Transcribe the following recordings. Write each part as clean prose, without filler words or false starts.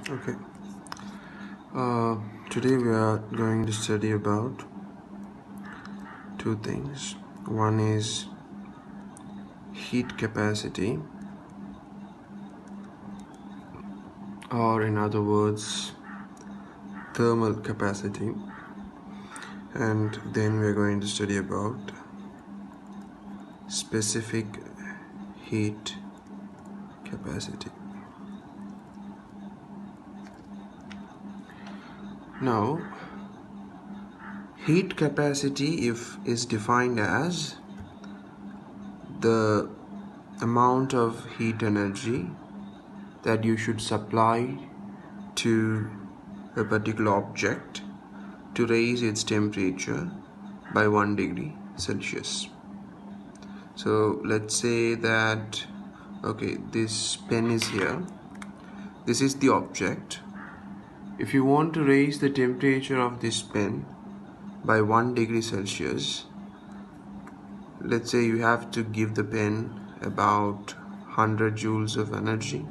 Okay. Today we are going to study about two things. One is heat capacity, or in other words, thermal capacity, and then we are going to study about specific heat capacity. Now, heat capacity is defined as the amount of heat energy that you should supply to a particular object to raise its temperature by 1 degree Celsius. So let's say that, okay, this pen is here, this is the object. If you want to raise the temperature of this pen by 1 degree Celsius, let's say you have to give the pen about 100 joules of energy,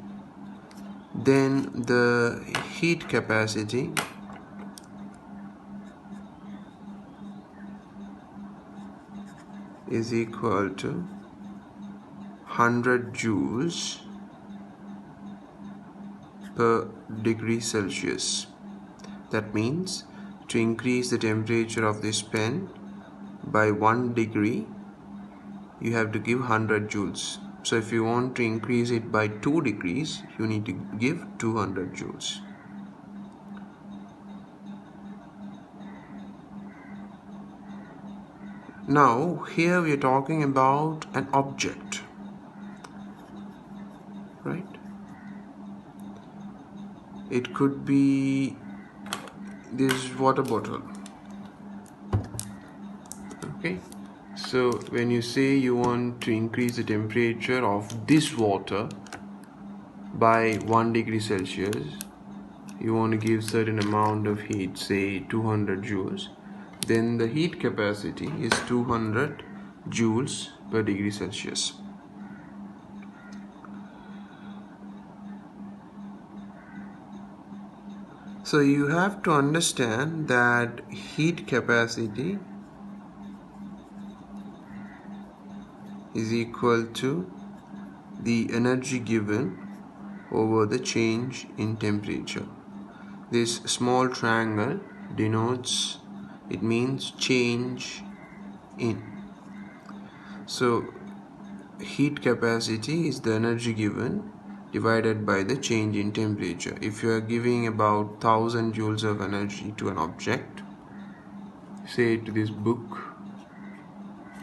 then the heat capacity is equal to 100 joules per degree Celsius. That means to increase the temperature of this pen by 1 degree, you have to give 100 joules. So if you want to increase it by 2 degrees, you need to give 200 joules. Now here we are talking about an object, right? It could be this water bottle. Okay, so when you say you want to increase the temperature of this water by 1 degree Celsius, you want to give certain amount of heat, say 200 joules, then the heat capacity is 200 joules per degree Celsius. So you have to understand that heat capacity is equal to the energy given over the change in temperature. This small triangle denotes, it means change in. So heat capacity is the energy given divided by the change in temperature. If you are giving about 1000 joules of energy to an object, say to this book,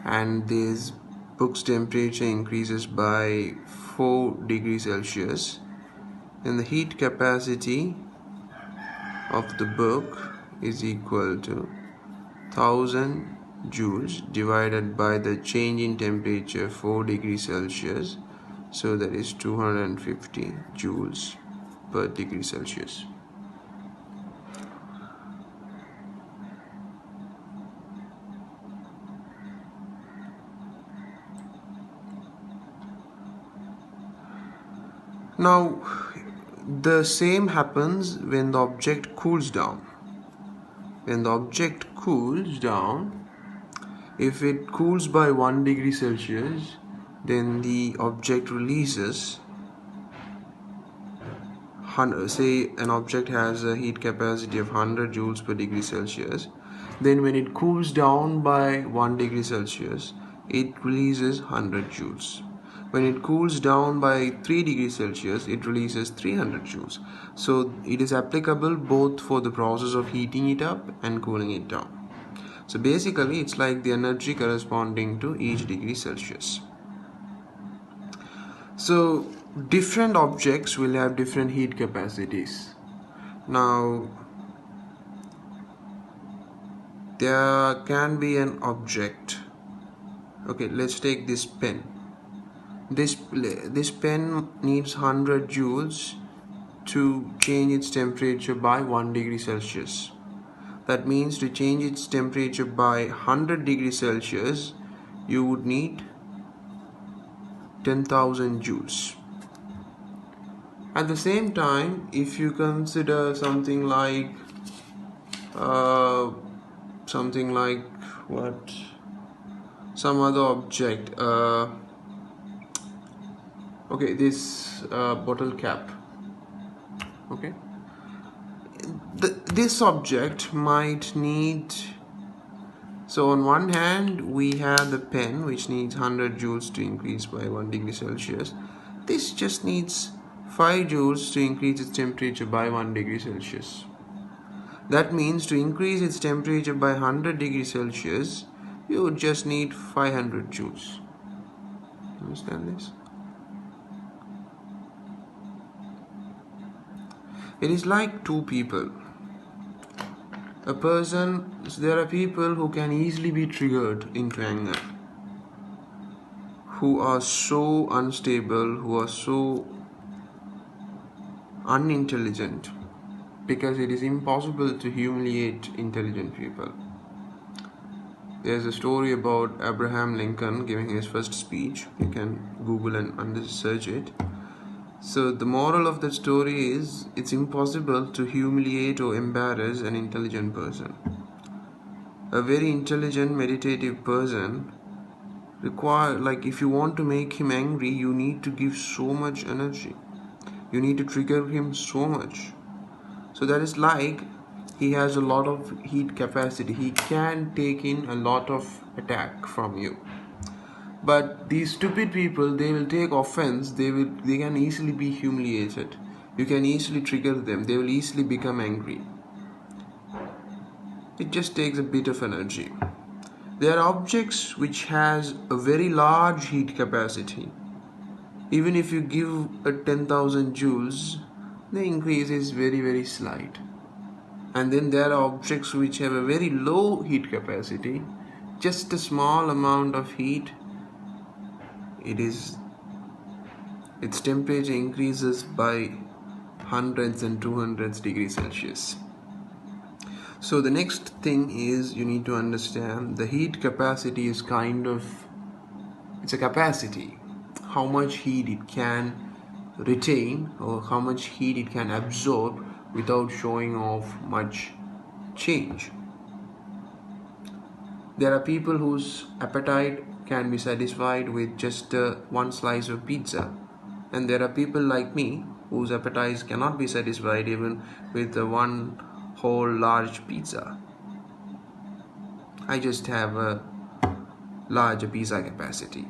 and this book's temperature increases by 4 degrees Celsius, then the heat capacity of the book is equal to 1000 joules divided by the change in temperature 4 degrees Celsius, so that is 250 joules per degree Celsius. Now the same happens when the object cools down. When the object cools down, if it cools by 1 degree Celsius, then the object releases, say an object has a heat capacity of 100 joules per degree Celsius, then when it cools down by 1 degree Celsius, it releases 100 joules. When it cools down by 3 degrees Celsius, it releases 300 joules. So it is applicable both for the process of heating it up and cooling it down. So basically it's like the energy corresponding to each degree Celsius. So different objects will have different heat capacities. Now there can be an object, okay, let's take this pen. This pen needs 100 joules to change its temperature by 1 degree Celsius. That means to change its temperature by 100 degrees Celsius, you would need 10,000 joules. At the same time, if you consider something like uh, what, some other object, okay, this bottle cap, okay, this object might need, so on one hand we have the pen which needs 100 joules to increase by 1 degree Celsius. This just needs 5 joules to increase its temperature by 1 degree Celsius. That means to increase its temperature by 100 degrees Celsius, you would just need 500 joules. Understand this? It is like two people. There are people who can easily be triggered into anger, who are so unstable, who are so unintelligent, because it is impossible to humiliate intelligent people. There's a story about Abraham Lincoln giving his first speech. You can Google and search it. So the moral of the story is, it's impossible to humiliate or embarrass an intelligent person. A very intelligent, meditative person if you want to make him angry, you need to give so much energy. You need to trigger him so much. So that is like he has a lot of heat capacity. He can take in a lot of attack from you. But these stupid people, they will take offense. They can easily be humiliated. You can easily trigger them. They will easily become angry. It just takes a bit of energy. There are objects which has a very large heat capacity. Even if you give a 10,000 joules, the increase is very, very slight. And then there are objects which have a very low heat capacity, just a small amount of heat, its temperature increases by hundreds and 200s degrees Celsius. So the next thing is, you need to understand the heat capacity is it's a capacity, how much heat it can retain or how much heat it can absorb without showing off much change. There are people whose appetite can be satisfied with just one slice of pizza, and there are people like me whose appetites cannot be satisfied even with one whole large pizza. I just have a large pizza capacity.